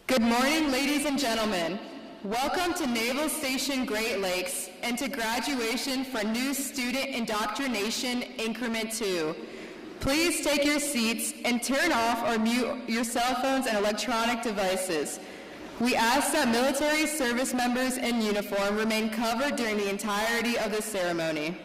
Good morning, ladies and gentlemen. Welcome to Naval Station Great Lakes and to graduation for new student indoctrination increment 2. Please take your seats and turn off or mute your cell phones and electronic devices. We ask that military service members in uniform remain covered during the entirety of the ceremony.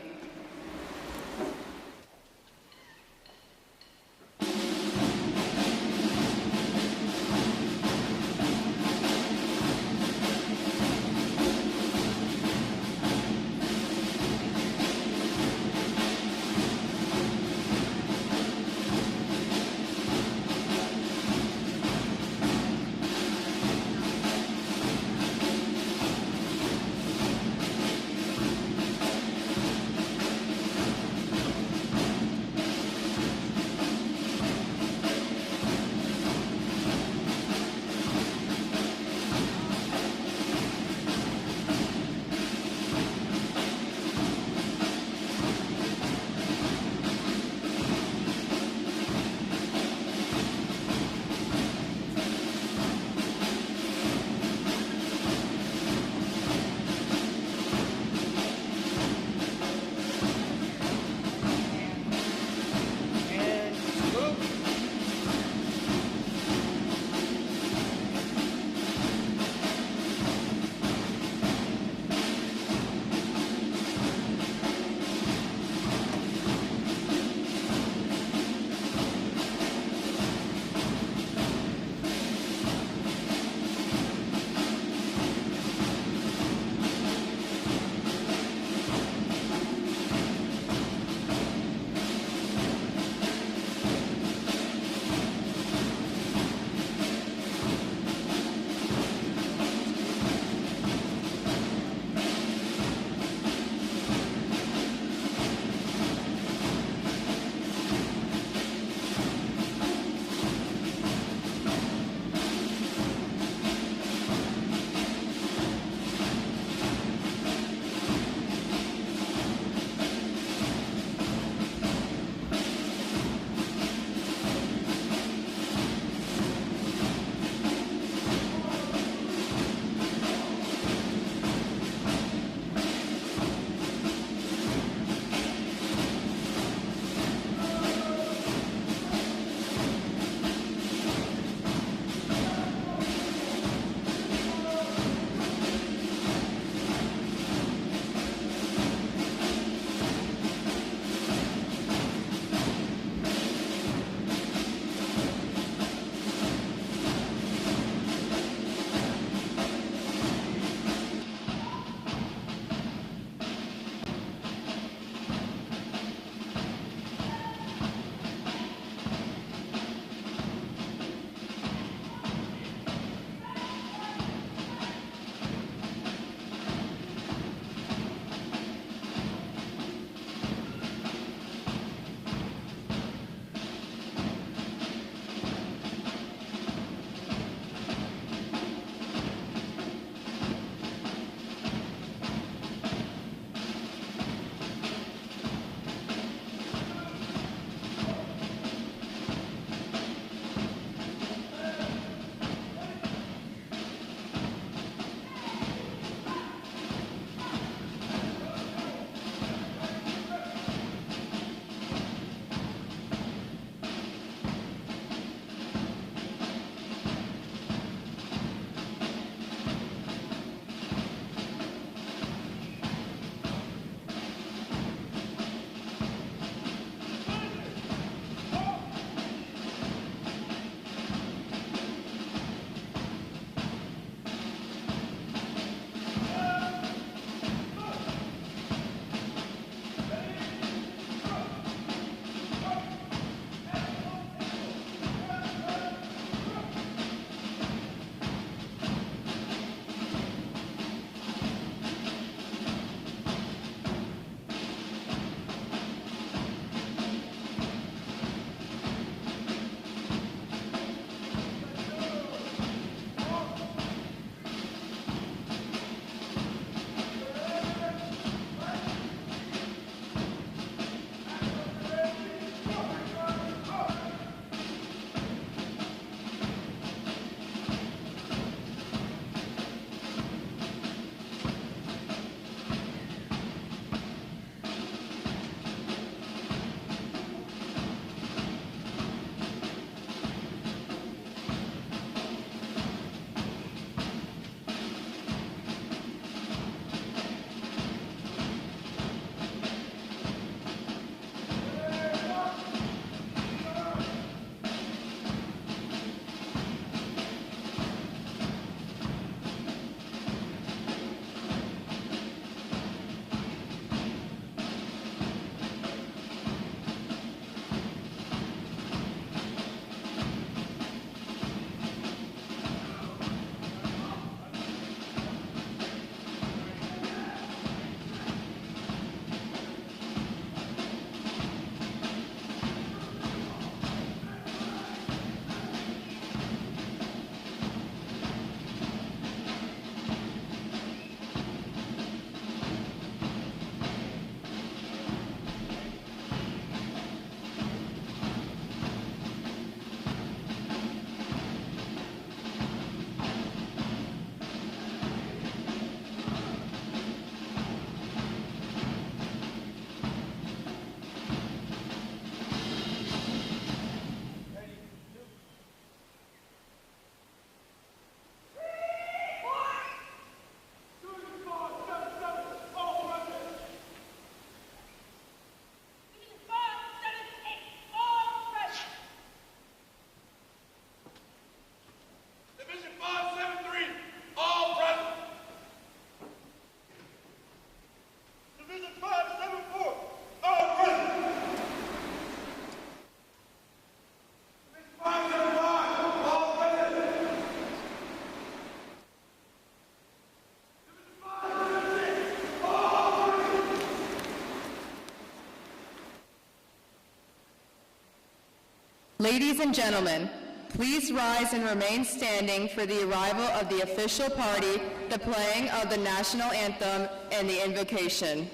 Ladies and gentlemen, please rise and remain standing for the arrival of the official party, the playing of the national anthem, and the invocation.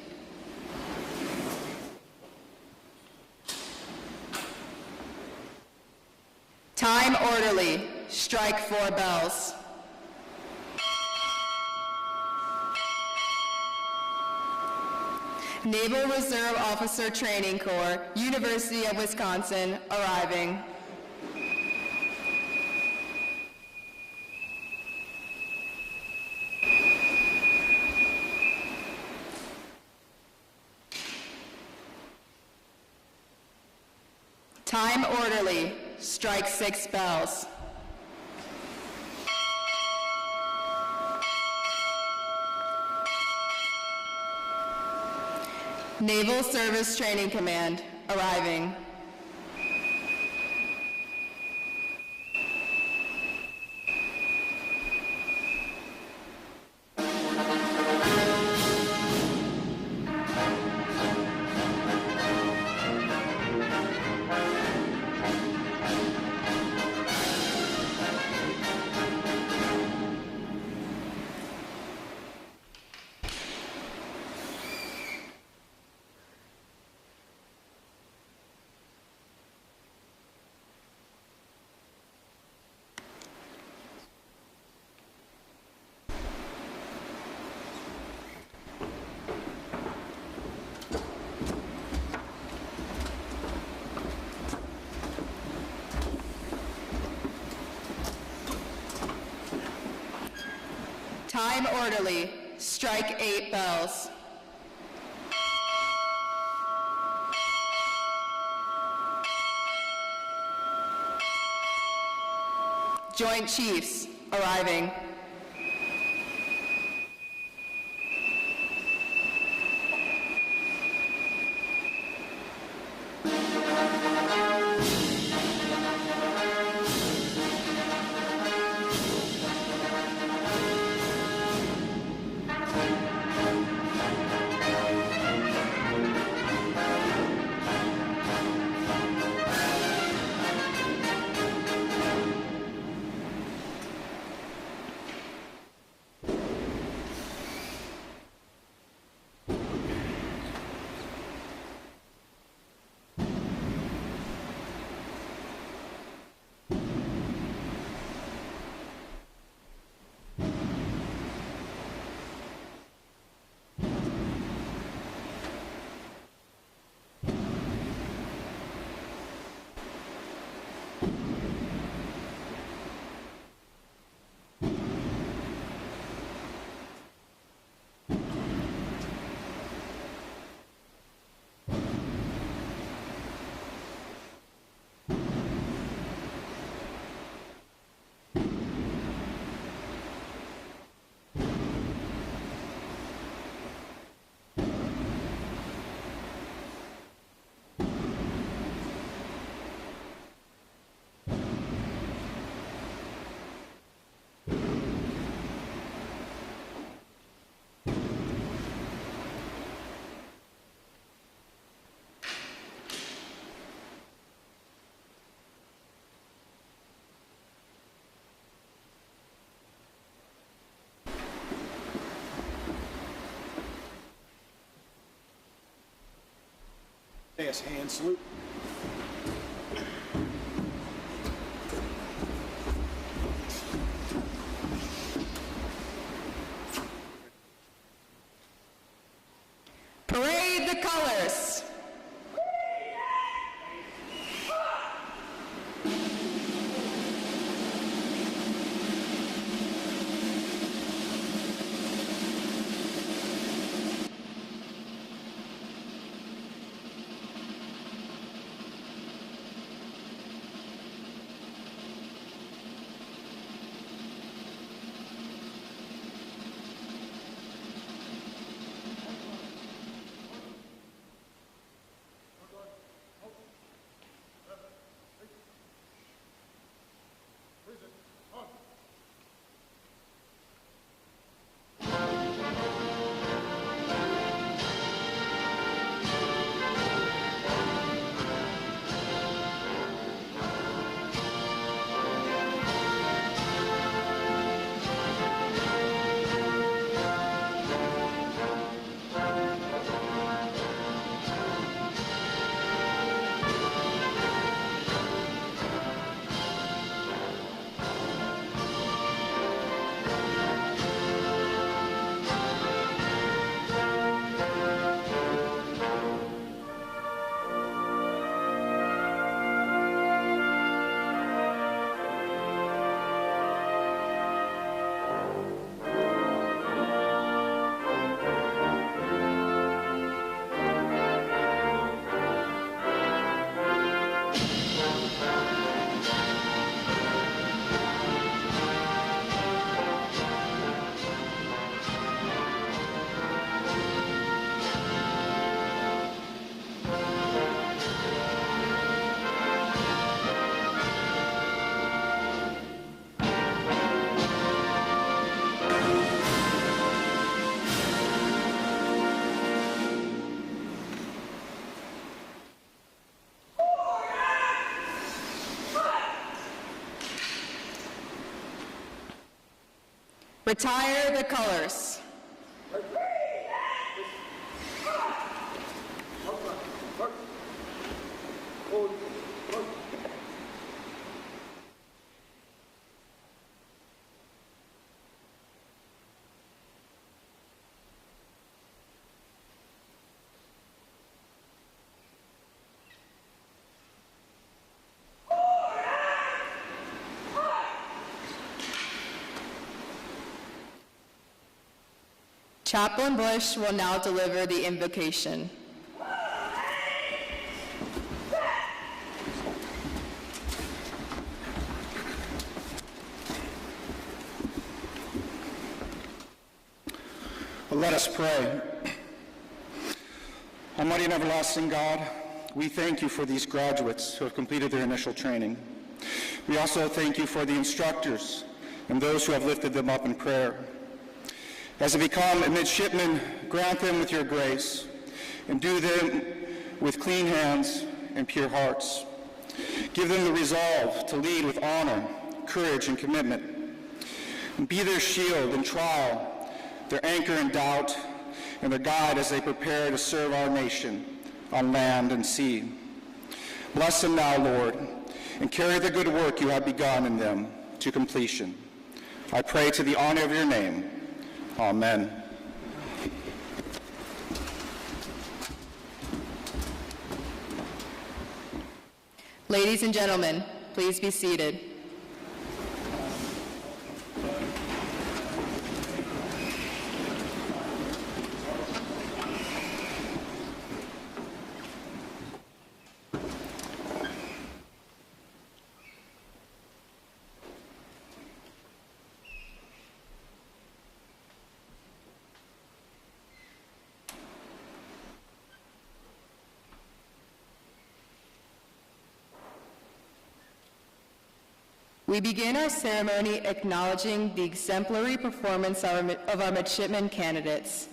Time orderly, strike 4 bells. Naval Reserve Officer Training Corps, University of Wisconsin, arriving. Time orderly, strike 6 bells. Naval Service Training Command, arriving. Time orderly, strike 8 bells. Joint Chiefs, arriving. Yes, hand salute. Parade the colors. Retire the colors. Chaplain Bush will now deliver the invocation. Well, let us pray. Almighty and everlasting God, we thank you for these graduates who have completed their initial training. We also thank you for the instructors and those who have lifted them up in prayer. As they become midshipmen, grant them with your grace, and do them with clean hands and pure hearts. Give them the resolve to lead with honor, courage, and commitment. And be their shield in trial, their anchor in doubt, and their guide as they prepare to serve our nation on land and sea. Bless them now, Lord, and carry the good work you have begun in them to completion. I pray to the honor of your name. Amen. Ladies and gentlemen, please be seated. We begin our ceremony acknowledging the exemplary performance of our midshipmen candidates.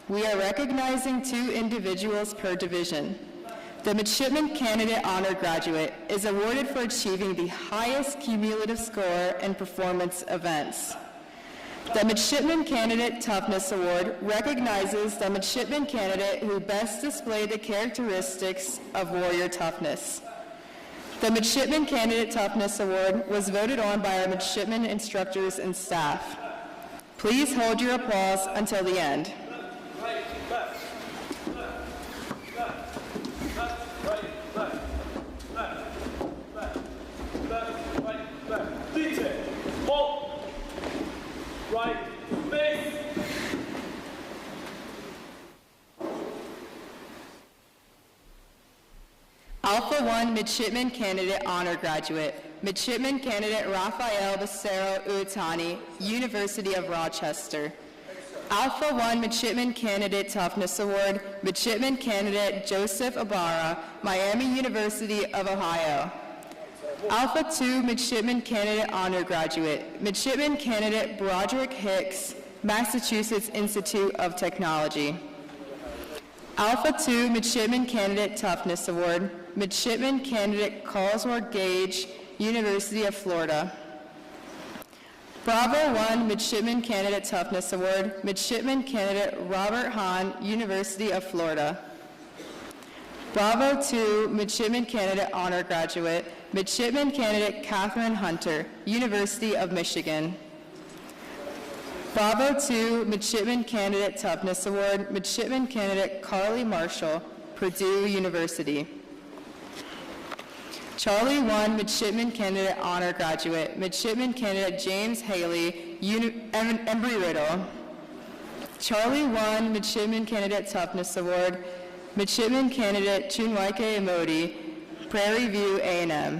We are recognizing 2 individuals per division. The Midshipman Candidate Honor Graduate is awarded for achieving the highest cumulative score in performance events. The Midshipman Candidate Toughness Award recognizes the midshipman candidate who best displayed the characteristics of warrior toughness. The Midshipman Candidate Toughness Award was voted on by our midshipman instructors and staff. Please hold your applause until the end. Alpha 1 Midshipman Candidate Honor Graduate, Midshipman Candidate Rafael Becerro Uitani, University of Rochester. Alpha 1 Midshipman Candidate Toughness Award, Midshipman Candidate Joseph Ibarra, Miami University of Ohio. Alpha 2 Midshipman Candidate Honor Graduate, Midshipman Candidate Broderick Hicks, Massachusetts Institute of Technology. Alpha 2 Midshipman Candidate Toughness Award, Midshipman Candidate Carswell Gage, University of Florida. Bravo 1 Midshipman Candidate Toughness Award, Midshipman Candidate Robert Hahn, University of Florida. Bravo 2 Midshipman Candidate Honor Graduate, Midshipman Candidate Catherine Hunter, University of Michigan. Bravo 2 Midshipman Candidate Toughness Award, Midshipman Candidate Carly Marshall, Purdue University. Charlie 1 Midshipman Candidate Honor Graduate, Midshipman Candidate James Haley, Embry-Riddle. Charlie 1 Midshipman Candidate Toughness Award, Midshipman Candidate Chunwaike Emodi, Prairie View A&M.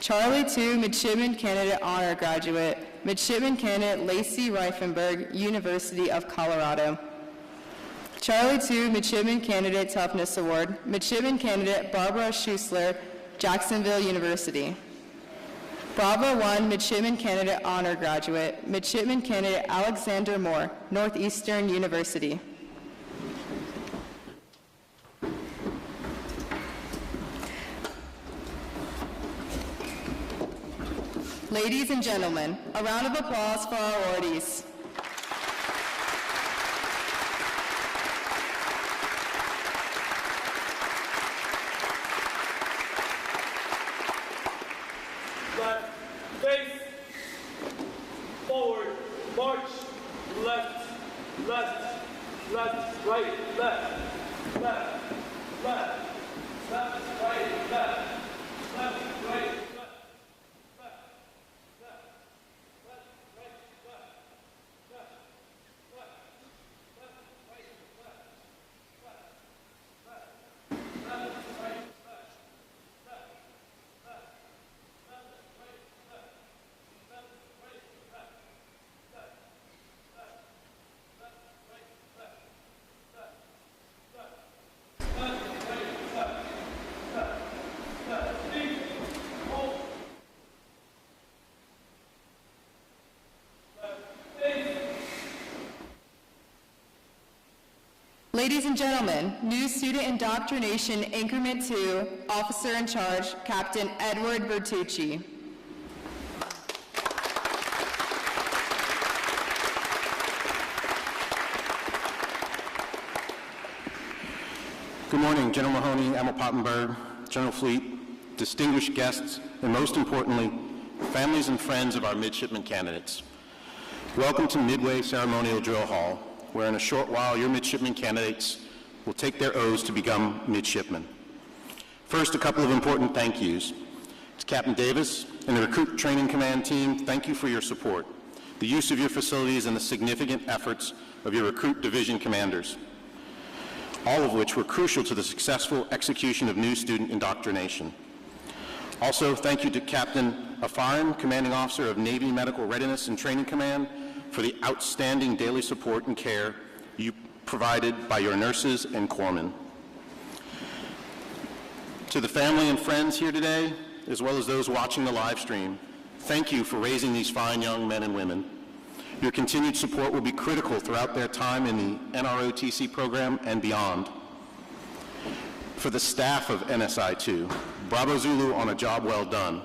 Charlie 2 Midshipman Candidate Honor Graduate, Midshipman Candidate Lacey Reifenberg, University of Colorado. Charlie 2 Midshipman Candidate Toughness Award, Midshipman Candidate Barbara Schussler, Jacksonville University. Bravo 1 Midshipman Candidate Honor Graduate, Midshipman Candidate Alexander Moore, Northeastern University. Ladies and gentlemen, a round of applause for our awardees. Left, face, forward, march, left, left, left, right, left, left, left, left, right, left, left, right, left. Ladies and gentlemen, new student indoctrination increment 2, officer in charge, Captain Edward Bertucci. Good morning, General Mahoney, Admiral Pottenberg, General Fleet, distinguished guests, and most importantly, families and friends of our midshipman candidates. Welcome to Midway Ceremonial Drill Hall, where in a short while your midshipman candidates will take their oaths to become midshipmen. First, a couple of important thank yous. To Captain Davis and the Recruit Training Command team, thank you for your support, the use of your facilities, and the significant efforts of your Recruit Division commanders, all of which were crucial to the successful execution of new student indoctrination. Also, thank you to Captain Afarim, Commanding Officer of Navy Medical Readiness and Training Command, for the outstanding daily support and care you provided by your nurses and corpsmen. To the family and friends here today, as well as those watching the live stream, thank you for raising these fine young men and women. Your continued support will be critical throughout their time in the NROTC program and beyond. For the staff of NSI 2, Bravo Zulu on a job well done.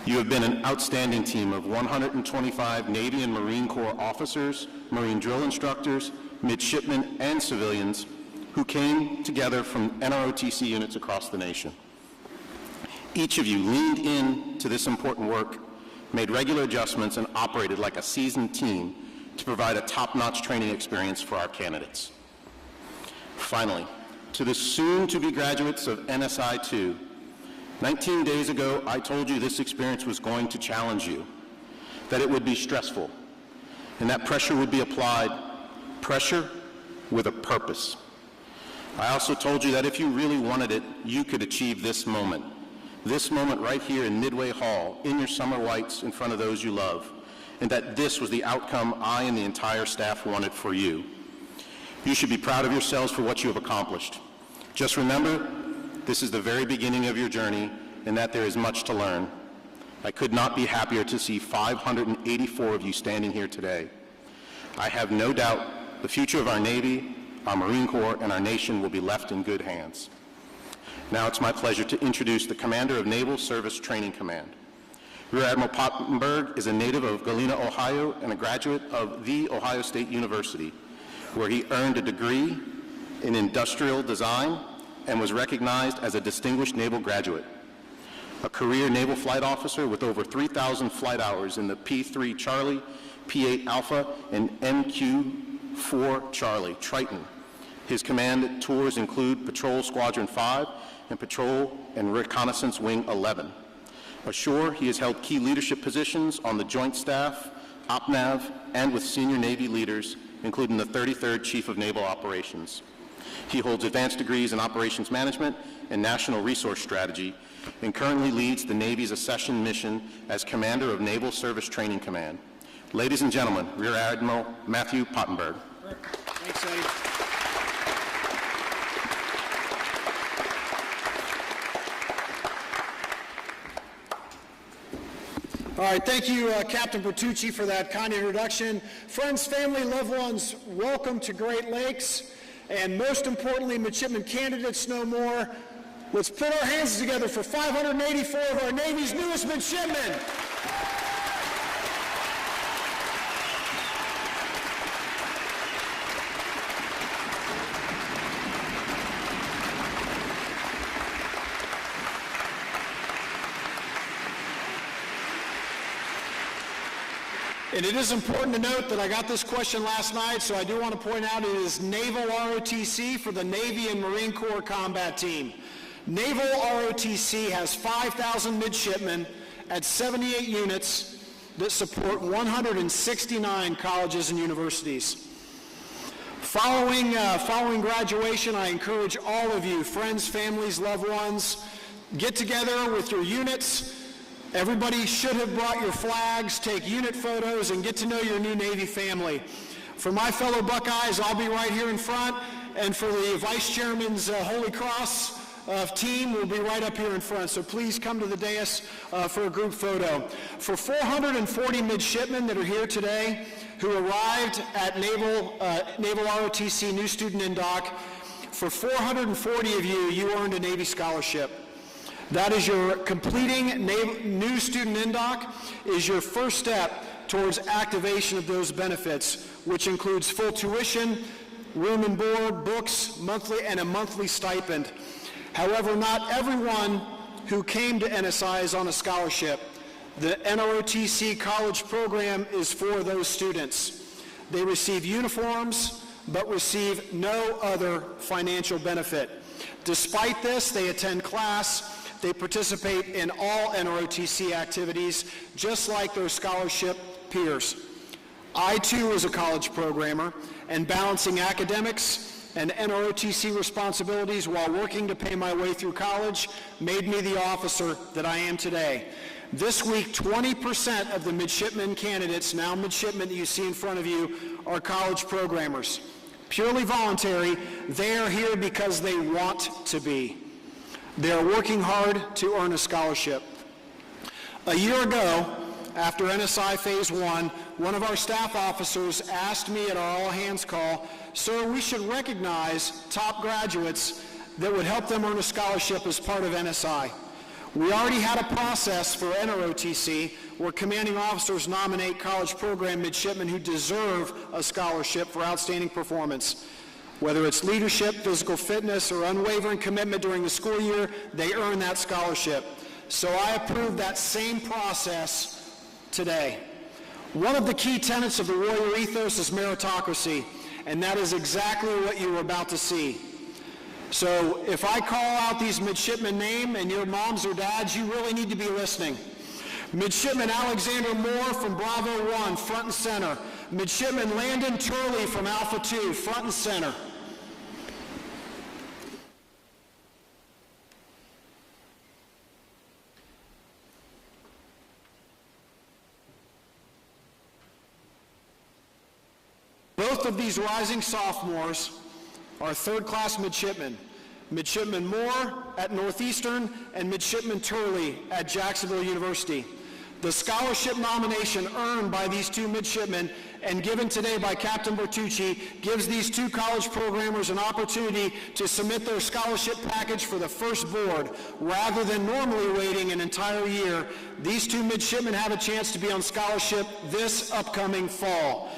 You have been an outstanding team of 125 Navy and Marine Corps officers, Marine drill instructors, midshipmen, and civilians who came together from NROTC units across the nation. Each of you leaned in to this important work, made regular adjustments, and operated like a seasoned team to provide a top-notch training experience for our candidates. Finally, to the soon-to-be graduates of NSI 2, 19 days ago, I told you this experience was going to challenge you, that it would be stressful, and that pressure would be applied, pressure with a purpose. I also told you that if you really wanted it, you could achieve this moment right here in Midway Hall, in your summer whites, in front of those you love, and that this was the outcome I and the entire staff wanted for you. You should be proud of yourselves for what you have accomplished. Just remember, this is the very beginning of your journey, and that there is much to learn. I could not be happier to see 584 of you standing here today. I have no doubt the future of our Navy, our Marine Corps, and our nation will be left in good hands. Now it's my pleasure to introduce the Commander of Naval Service Training Command. Rear Admiral Pottenberg is a native of Galena, Ohio, and a graduate of The Ohio State University, where he earned a degree in industrial design and was recognized as a distinguished naval graduate. A career naval flight officer with over 3,000 flight hours in the P-3 Charlie, P-8 Alpha, and MQ-4 Charlie, Triton. His command tours include Patrol Squadron 5 and Patrol and Reconnaissance Wing 11. Ashore, he has held key leadership positions on the Joint Staff, OPNAV, and with senior Navy leaders, including the 33rd Chief of Naval Operations. He holds advanced degrees in Operations Management and National Resource Strategy, and currently leads the Navy's accession mission as Commander of Naval Service Training Command. Ladies and gentlemen, Rear Admiral Matthew Pottenberg. Thanks, Eddie. All right, thank you, Captain Bertucci, for that kind introduction. Friends, family, loved ones, welcome to Great Lakes. And most importantly, midshipman candidates no more. Let's put our hands together for 584 of our Navy's newest midshipmen. And it is important to note that I got this question last night, so I do want to point out it is Naval ROTC for the Navy and Marine Corps Combat Team. Naval ROTC has 5,000 midshipmen at 78 units that support 169 colleges and universities. Following graduation, I encourage all of you, friends, families, loved ones, get together with your units. Everybody should have brought your flags, take unit photos, and get to know your new Navy family. For my fellow Buckeyes, I'll be right here in front, and for the Vice Chairman's Holy Cross team, we'll be right up here in front. So please come to the dais for a group photo. For 440 midshipmen that are here today who arrived at Naval ROTC New Student in Doc, for 440 of you, you earned a Navy scholarship. That is your completing New Student in Doc is your first step towards activation of those benefits, which includes full tuition, room and board, books, and a monthly stipend. However, not everyone who came to NSI is on a scholarship. The NROTC college program is for those students. They receive uniforms, but receive no other financial benefit. Despite this, they attend class. They participate in all NROTC activities, just like their scholarship peers. I, too, was a college programmer, and balancing academics and NROTC responsibilities while working to pay my way through college made me the officer that I am today. This week, 20% of the midshipmen candidates, now midshipmen that you see in front of you, are college programmers. Purely voluntary, they are here because they want to be. They are working hard to earn a scholarship. A year ago, after NSI Phase 1, one of our staff officers asked me at our all-hands call, "Sir, we should recognize top graduates that would help them earn a scholarship as part of NSI." We already had a process for NROTC where commanding officers nominate college program midshipmen who deserve a scholarship for outstanding performance. Whether it's leadership, physical fitness, or unwavering commitment during the school year, they earn that scholarship. So I approve that same process today. One of the key tenets of the warrior ethos is meritocracy, and that is exactly what you are about to see. So if I call out these midshipmen names and your moms or dads, you really need to be listening. Midshipman Alexander Moore from Bravo 1, front and center. Midshipman Landon Turley from Alpha 2, front and center. Both of these rising sophomores are third-class midshipmen. Midshipman Moore at Northeastern and Midshipman Turley at Jacksonville University. The scholarship nomination earned by these two midshipmen and given today by Captain Bertucci gives these two college programmers an opportunity to submit their scholarship package for the first board. Rather than normally waiting an entire year, these two midshipmen have a chance to be on scholarship this upcoming fall.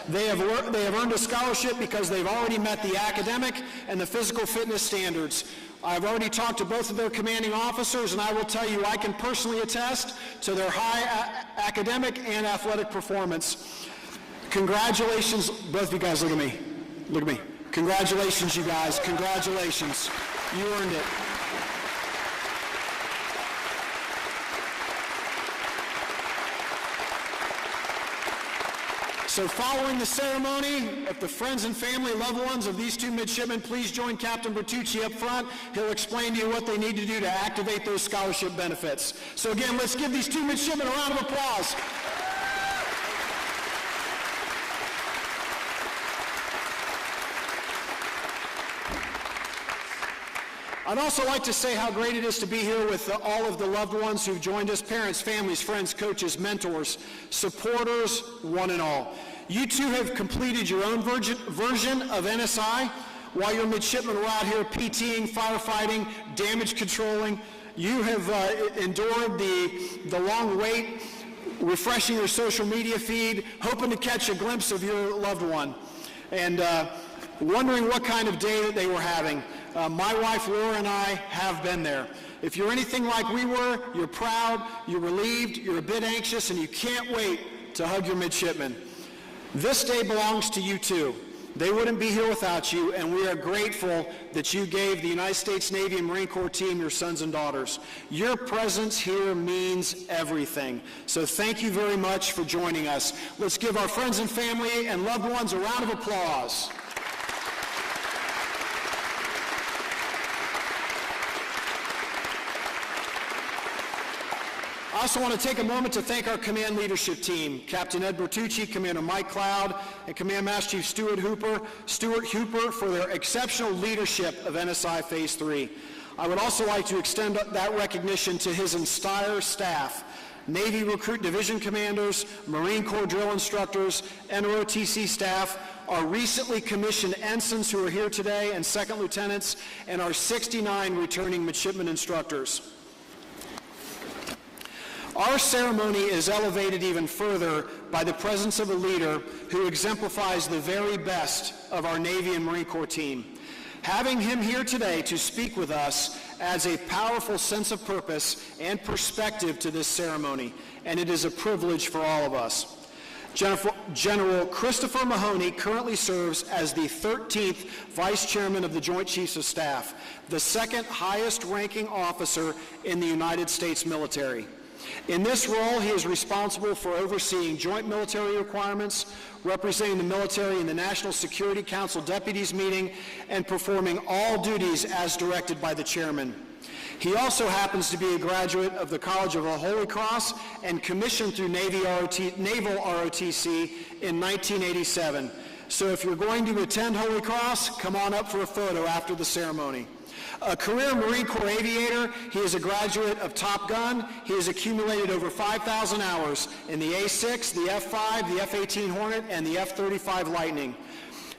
They have earned a scholarship because they've already met the academic and the physical fitness standards. I've already talked to both of their commanding officers, and I will tell you I can personally attest to their high academic and athletic performance. Congratulations, both of you guys, look at me. Look at me. Congratulations, you guys. Congratulations. You earned it. So following the ceremony, if the friends and family, loved ones of these two midshipmen, please join Captain Bertucci up front. He'll explain to you what they need to do to activate those scholarship benefits. So again, let's give these two midshipmen a round of applause. I'd also like to say how great it is to be here with all of the loved ones who've joined us, parents, families, friends, coaches, mentors, supporters, one and all. You too have completed your own version of NSI while your midshipmen were out here PTing, firefighting, damage controlling. You have endured the long wait, refreshing your social media feed, hoping to catch a glimpse of your loved one, and wondering what kind of day that they were having. My wife Laura and I have been there. If you're anything like we were, you're proud, you're relieved, you're a bit anxious, and you can't wait to hug your midshipmen. This day belongs to you too. They wouldn't be here without you, and we are grateful that you gave the United States Navy and Marine Corps team your sons and daughters. Your presence here means everything. So thank you very much for joining us. Let's give our friends and family and loved ones a round of applause. I also want to take a moment to thank our command leadership team, Captain Ed Bertucci, Commander Mike Cloud, and Command Master Chief Stuart Hooper for their exceptional leadership of NSI Phase 3. I would also like to extend that recognition to his entire staff, Navy Recruit Division Commanders, Marine Corps drill instructors, NROTC staff, our recently commissioned ensigns who are here today, and second lieutenants, and our 69 returning midshipman instructors. Our ceremony is elevated even further by the presence of a leader who exemplifies the very best of our Navy and Marine Corps team. Having him here today to speak with us adds a powerful sense of purpose and perspective to this ceremony, and it is a privilege for all of us. General Christopher Mahoney currently serves as the 13th Vice Chairman of the Joint Chiefs of Staff, the second highest ranking officer in the United States military. In this role, he is responsible for overseeing joint military requirements, representing the military in the National Security Council Deputies Meeting, and performing all duties as directed by the chairman. He also happens to be a graduate of the College of the Holy Cross and commissioned through Naval ROTC in 1987. So if you're going to attend Holy Cross, come on up for a photo after the ceremony. A career Marine Corps aviator, he is a graduate of Top Gun. He has accumulated over 5,000 hours in the A-6, the F-5, the F-18 Hornet, and the F-35 Lightning.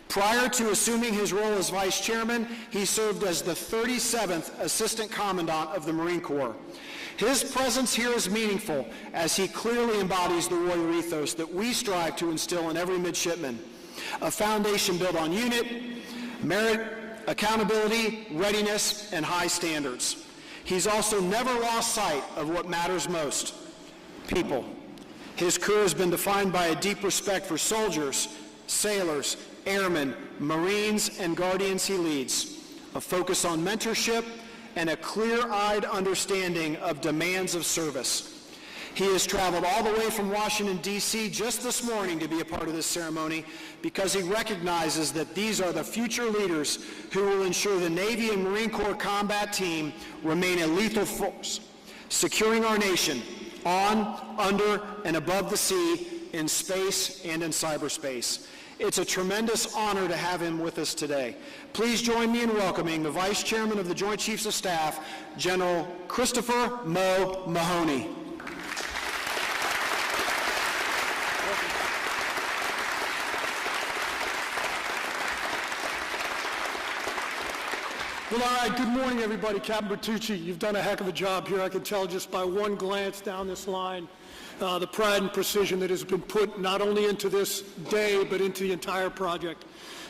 Prior to assuming his role as Vice Chairman, he served as the 37th Assistant Commandant of the Marine Corps. His presence here is meaningful as he clearly embodies the warrior ethos that we strive to instill in every midshipman. A foundation built on unit, merit, accountability, readiness, and high standards. He's also never lost sight of what matters most, people. His career has been defined by a deep respect for soldiers, sailors, airmen, Marines, and guardians he leads, a focus on mentorship, and a clear-eyed understanding of demands of service. He has traveled all the way from Washington, D.C. just this morning to be a part of this ceremony because he recognizes that these are the future leaders who will ensure the Navy and Marine Corps combat team remain a lethal force, securing our nation on, under, and above the sea, in space and in cyberspace. It's a tremendous honor to have him with us today. Please join me in welcoming the Vice Chairman of the Joint Chiefs of Staff, General Christopher Mo Mahoney. Well, all right, good morning, everybody. Captain Bertucci, you've done a heck of a job here. I can tell just by one glance down this line the pride and precision that has been put not only into this day, but into the entire project.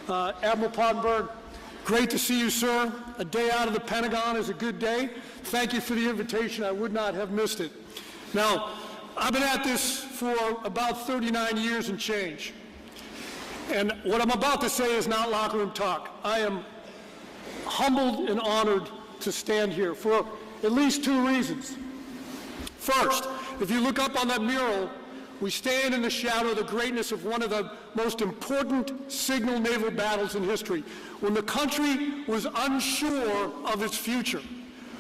Admiral Pottenberg, great to see you, sir. A day out of the Pentagon is a good day. Thank you for the invitation. I would not have missed it. Now, I've been at this for about 39 years and change. And what I'm about to say is not locker room talk. I am humbled and honored to stand here for at least two reasons. First, if you look up on that mural, we stand in the shadow of the greatness of one of the most important signal naval battles in history, when the country was unsure of its future,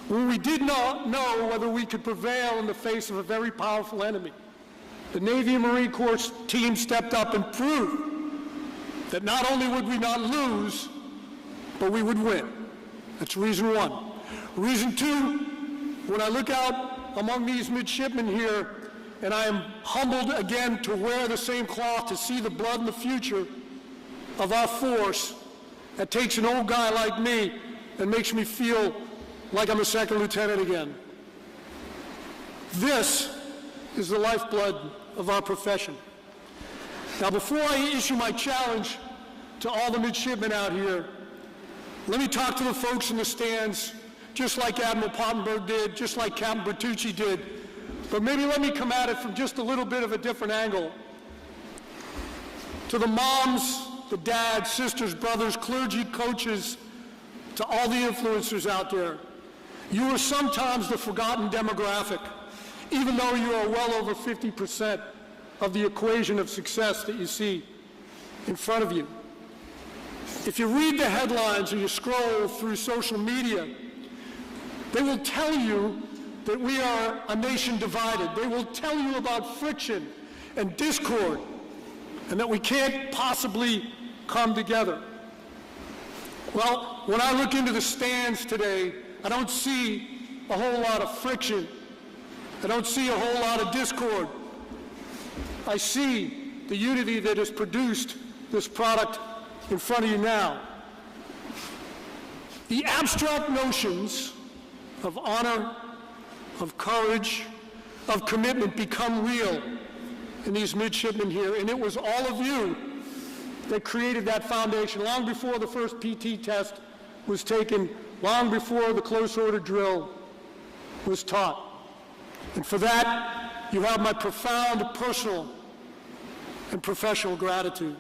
when we did not know whether we could prevail in the face of a very powerful enemy. The Navy and Marine Corps team stepped up and proved that not only would we not lose, but we would win. That's reason one. Reason two, when I look out among these midshipmen here, and I am humbled again to wear the same cloth to see the blood and the future of our force, that takes an old guy like me and makes me feel like I'm a second lieutenant again. This is the lifeblood of our profession. Now, before I issue my challenge to all the midshipmen out here, let me talk to the folks in the stands, just like Admiral Pottenberg did, just like Captain Bertucci did. But maybe let me come at it from just a little bit of a different angle To the moms, the dads, sisters, brothers, clergy, coaches, to all the influencers out there, you are sometimes the forgotten demographic, even though you are well over 50% of the equation of success that you see in front of you. If you read the headlines or you scroll through social media, they will tell you that we are a nation divided. They will tell you about friction and discord and that we can't possibly come together. Well, when I look into the stands today, I don't see a whole lot of friction. I don't see a whole lot of discord. I see the unity that has produced this product in front of you now. The abstract notions of honor, of courage, of commitment become real in these midshipmen here, and it was all of you that created that foundation long before the first PT test was taken, long before the close order drill was taught. And for that, you have my profound personal and professional gratitude.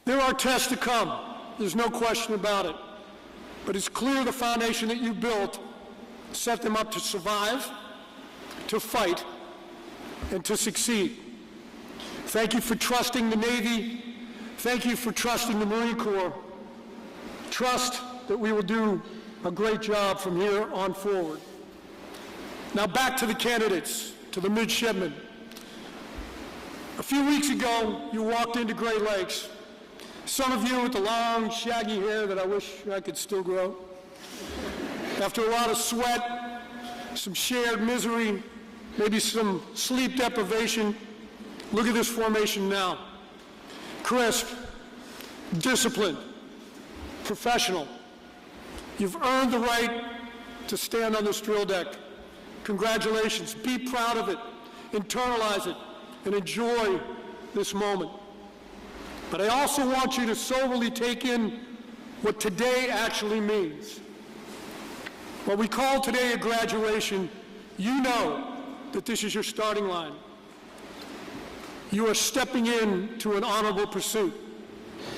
There are tests to come. There's no question about it. But it's clear the foundation that you built set them up to survive, to fight, and to succeed. Thank you for trusting the Navy. Thank you for trusting the Marine Corps. Trust that we will do a great job from here on forward. Now back to the candidates, to the midshipmen. A few weeks ago, you walked into Great Lakes. Some of you with the long, shaggy hair that I wish I could still grow. After a lot of sweat, some shared misery, maybe some sleep deprivation, look at this formation now. Crisp, disciplined, professional. You've earned the right to stand on this drill deck. Congratulations. Be proud of it, internalize it, and enjoy this moment. But I also want you to soberly take in what today actually means. What we call today a graduation, you know that this is your starting line. You are stepping into an honorable pursuit.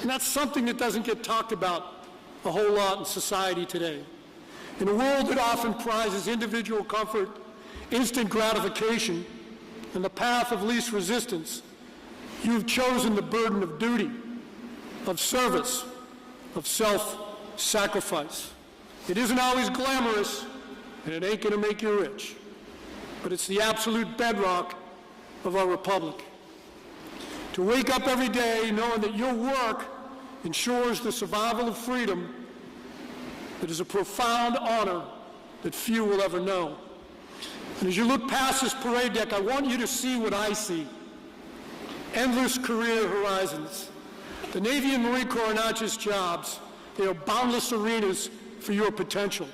And that's something that doesn't get talked about a whole lot in society today. In a world that often prizes individual comfort, instant gratification, and the path of least resistance, you've chosen the burden of duty, of service, of self-sacrifice. It isn't always glamorous, and it ain't going to make you rich, but it's the absolute bedrock of our republic. To wake up every day knowing that your work ensures the survival of freedom, that is a profound honor that few will ever know. And as you look past this parade deck, I want you to see what I see. Endless career horizons. The Navy and Marine Corps are not just jobs. They are boundless arenas for your potential.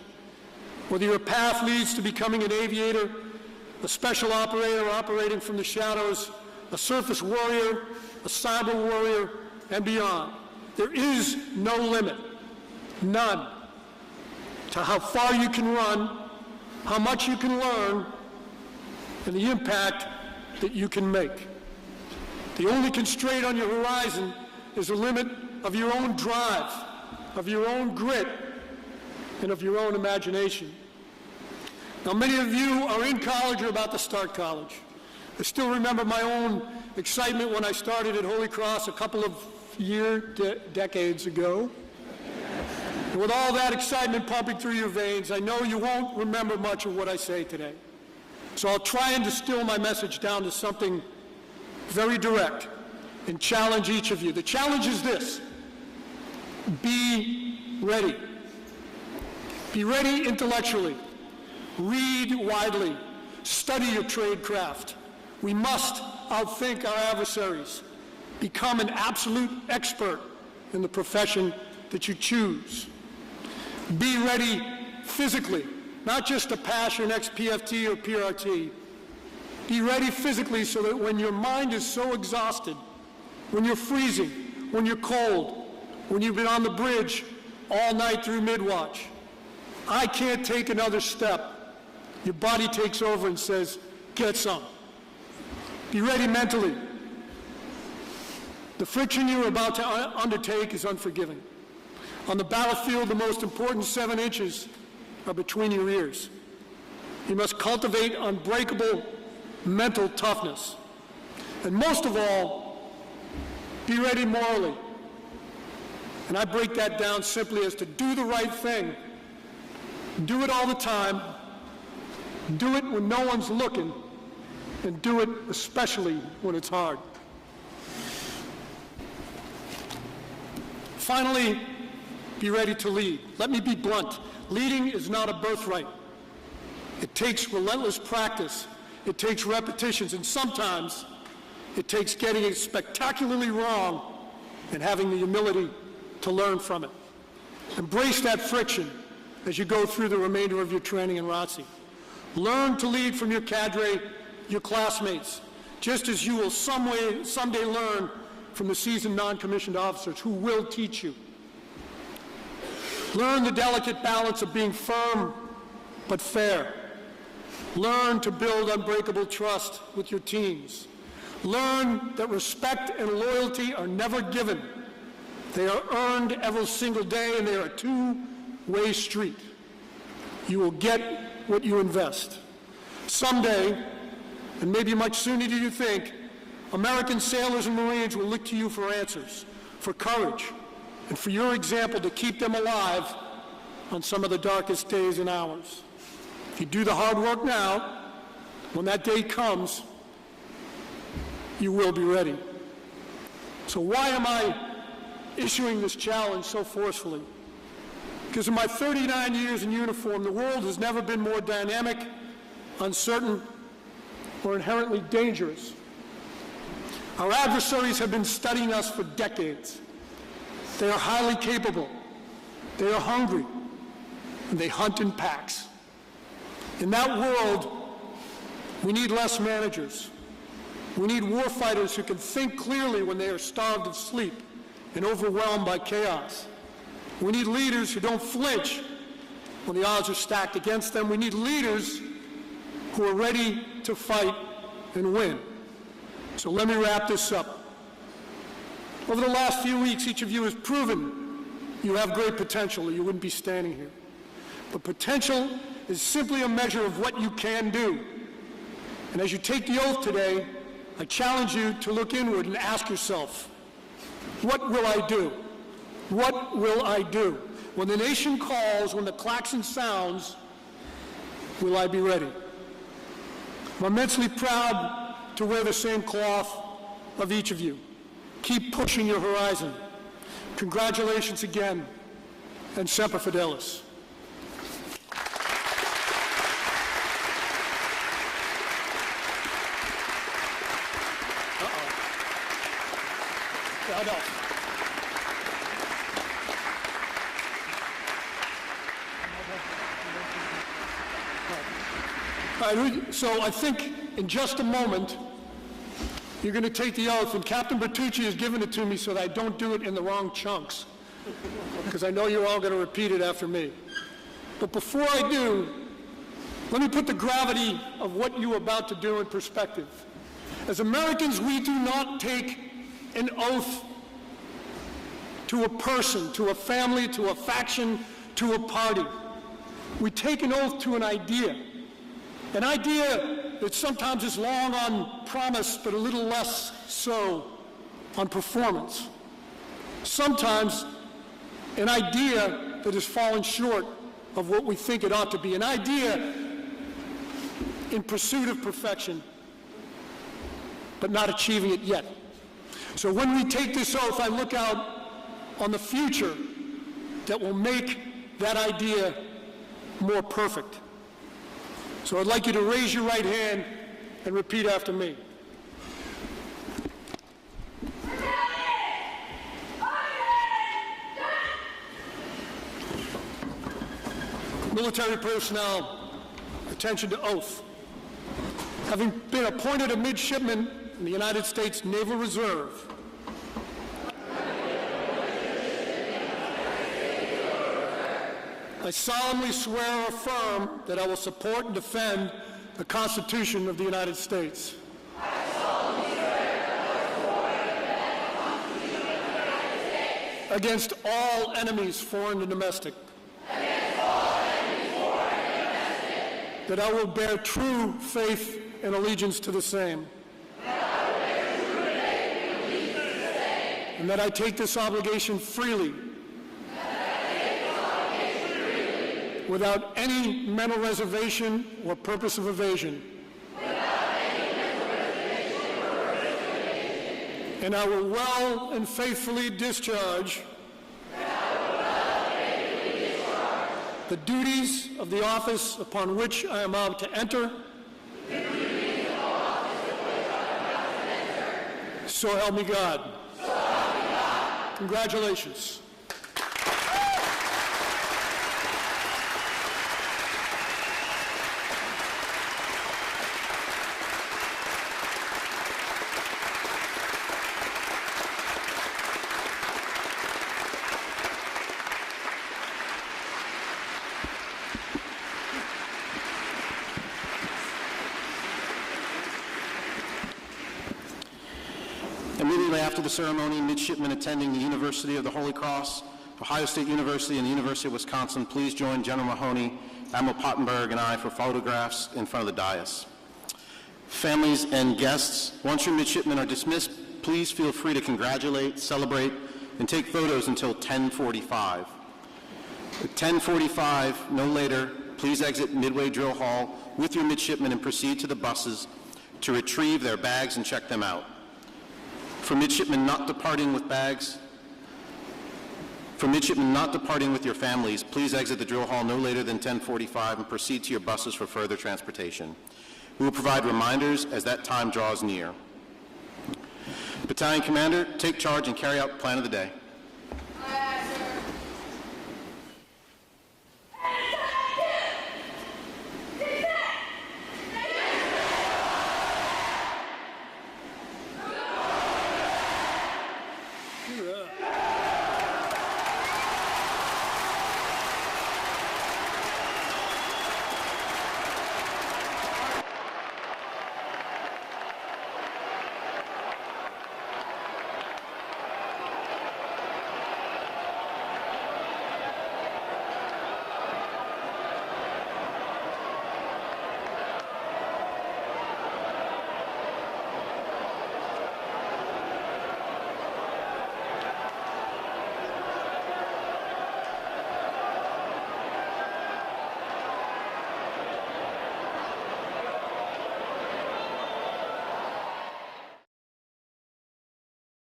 Whether your path leads to becoming an aviator, a special operator operating from the shadows, a surface warrior, a cyber warrior, and beyond, there is no limit, none, to how far you can run, how much you can learn, and the impact that you can make. The only constraint on your horizon is the limit of your own drive, of your own grit, and of your own imagination. Now, many of you are in college or about to start college. I still remember my own excitement when I started at Holy Cross a couple of decades ago. And with all that excitement pumping through your veins, I know you won't remember much of what I say today. So I'll try and distill my message down to something very direct and challenge each of you. The challenge is this: be ready. Be ready intellectually. Read widely. Study your trade craft. We must outthink our adversaries. Become an absolute expert in the profession that you choose. Be ready physically, not just to pass your next PFT or PRT. Be ready physically so that when your mind is so exhausted, when you're freezing, when you're cold, when you've been on the bridge all night through midwatch, I can't take another step, your body takes over and says, get some. Be ready mentally. The friction you are about to undertake is unforgiving. On the battlefield, the most important 7 inches are between your ears. You must cultivate unbreakable mental toughness. And most of all, be ready morally. And I break that down simply as to do the right thing. Do it all the time. Do it when no one's looking. And do it especially when it's hard. Finally, be ready to lead. Let me be blunt. Leading is not a birthright. It takes relentless practice. It takes repetitions, and sometimes it takes getting it spectacularly wrong and having the humility to learn from it. Embrace that friction as you go through the remainder of your training in ROTC. Learn to lead from your cadre, your classmates, just as you will someday learn from the seasoned non-commissioned officers who will teach you. Learn the delicate balance of being firm but fair. Learn to build unbreakable trust with your teams. Learn that respect and loyalty are never given. They are earned every single day, and they are a two-way street. You will get what you invest. Someday, and maybe much sooner than you think, American sailors and Marines will look to you for answers, for courage, and for your example to keep them alive on some of the darkest days and hours. If you do the hard work now, when that day comes, you will be ready. So why am I issuing this challenge so forcefully? Because in my 39 years in uniform, the world has never been more dynamic, uncertain, or inherently dangerous. Our adversaries have been studying us for decades. They are highly capable, they are hungry, and they hunt in packs. In that world, we need less managers. We need warfighters who can think clearly when they are starved of sleep and overwhelmed by chaos. We need leaders who don't flinch when the odds are stacked against them. We need leaders who are ready to fight and win. So let me wrap this up. Over the last few weeks, each of you has proven you have great potential, or you wouldn't be standing here. But potential is simply a measure of what you can do. And as you take the oath today, I challenge you to look inward and ask yourself, what will I do? What will I do? When the nation calls, when the klaxon sounds, will I be ready? I'm immensely proud to wear the same cloth of each of you. Keep pushing your horizon. Congratulations again, and Semper Fidelis. All right, so I think in just a moment, you're going to take the oath, and Captain Bertucci has given it to me so that I don't do it in the wrong chunks, because I know you're all going to repeat it after me. But before I do, let me put the gravity of what you're about to do in perspective. As Americans, we do not take an oath to a person, to a family, to a faction, to a party. We take an oath to an idea that sometimes is long on promise, but a little less so on performance. Sometimes an idea that has fallen short of what we think it ought to be, an idea in pursuit of perfection, but not achieving it yet. So when we take this oath, I look out on the future that will make that idea more perfect. So I'd like you to raise your right hand and repeat after me. Military personnel, attention to oath. Having been appointed a midshipman in the United States Naval Reserve, I solemnly swear or affirm that I will support and defend the Constitution of the United States. I solemnly against all enemies, foreign and domestic, that I will bear true faith and allegiance to the same, and that I take this obligation freely, without any mental reservation or purpose of evasion. And I will well and faithfully discharge the duties of the office upon which I am about to enter. So help me God. Congratulations. Immediately after the ceremony, midshipmen attending the University of the Holy Cross, Ohio State University, and the University of Wisconsin, please join General Mahoney, Admiral Pottenberg, and I for photographs in front of the dais. Families and guests, once your midshipmen are dismissed, please feel free to congratulate, celebrate, and take photos until 10:45. At 10:45, no later, please exit Midway Drill Hall with your midshipmen and proceed to the buses to retrieve their bags and check them out. For midshipmen not departing with bags, for midshipmen not departing with your families, please exit the drill hall no later than 10:45 and proceed to your buses for further transportation. We will provide reminders as that time draws near. Battalion Commander, take charge and carry out the plan of the day.